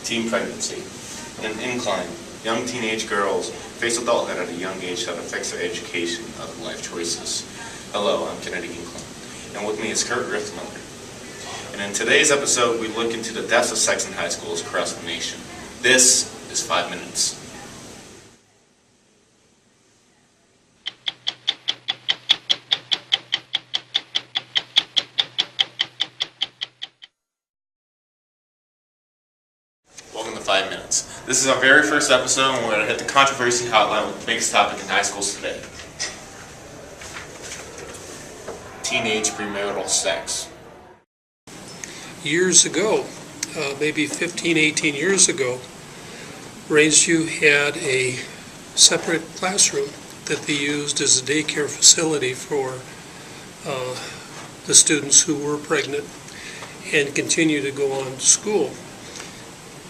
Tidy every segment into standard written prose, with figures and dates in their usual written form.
teen pregnancy, and incline. Young teenage girls face adulthood at a young age that affects their education and other life choices. Hello, I'm Kennedy Incline, and with me is Kurt Riffmiller. And in today's episode, we look into the deaths of sex in high schools across the nation. This is 5 Minutes. Welcome to 5 Minutes. This is our very first episode, and we're going to hit the controversy hotline with the biggest topic in high schools today. Teenage premarital sex. Years ago, maybe 15, 18 years ago, Rangeview had a separate classroom that they used as a daycare facility for the students who were pregnant and continue to go on to school.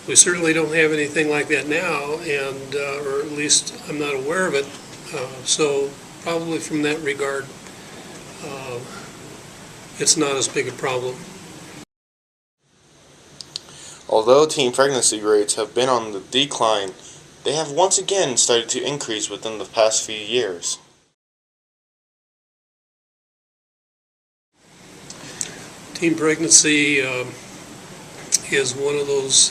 We certainly don't have anything like that now, and or at least I'm not aware of it. So probably from that regard, it's not as big a problem. Although teen pregnancy rates have been on the decline, they have once again started to increase within the past few years. Teen pregnancy is one of those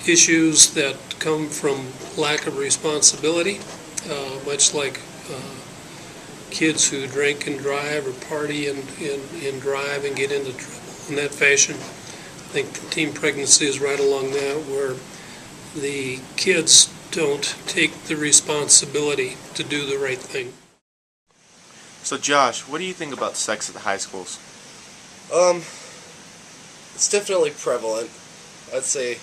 issues that come from lack of responsibility, much like kids who drink and drive or party and drive and get into trouble in that fashion. I think teen pregnancy is right along that, where the kids don't take the responsibility to do the right thing. So Josh, what do you think about sex at the high schools? It's definitely prevalent. I'd say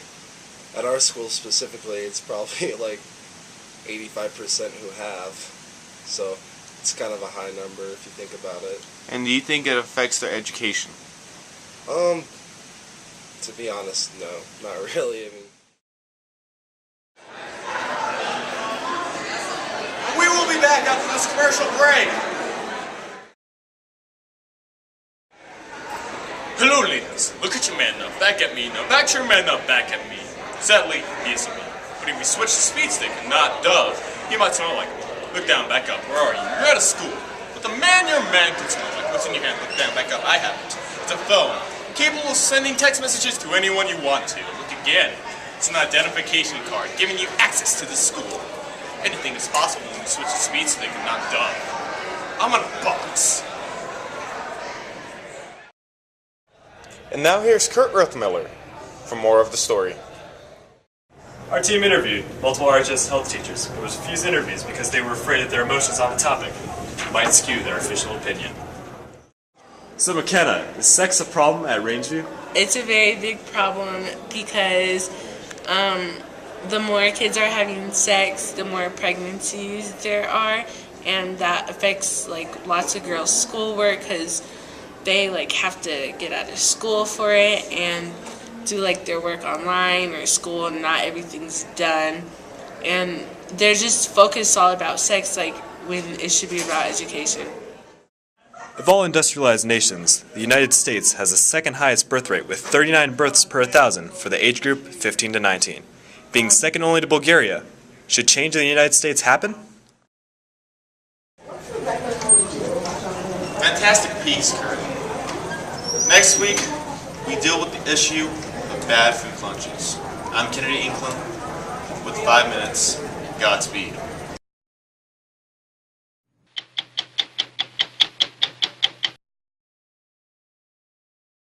at our school specifically, it's probably like 85% who have. So it's kind of a high number if you think about it. And do you think it affects their education? To be honest, no, not really. I mean, we will be back after this commercial break. Hello ladies, look at your man now, back at me, now back your man now, back at me. Sadly, he isn't me. But if we switch the speed stick and not Dove, he might smell like me. Look down, back up, where are you? You're out of school. But the man your man can smell like. What's in your hand? Look down, back up, I have it. It's a phone, capable of sending text messages to anyone you want to. Look again, it's an identification card, giving you access to the school. Anything is possible when we switch the speed stick and not Dove. I'm on a box. And now here's Kurt Riffmiller for more of the story. Our team interviewed multiple RHS health teachers. It was refused interviews because they were afraid that their emotions on the topic might skew their official opinion. So McKenna, is sex a problem at Rangeview? It's a very big problem because the more kids are having sex, the more pregnancies there are, and that affects like lots of girls' schoolwork because they like have to get out of school for it and do like their work online or school, and not everything's done, and they're just focused all about sex, like when it should be about education. Of all industrialized nations, the United States has the second highest birth rate with 39 births per 1,000 for the age group 15 to 19. Being second only to Bulgaria, should change in the United States happen? Fantastic piece, Kurt. Next week, we deal with the issue of bad food lunches. I'm Kennedy Incline with 5 Minutes. Godspeed.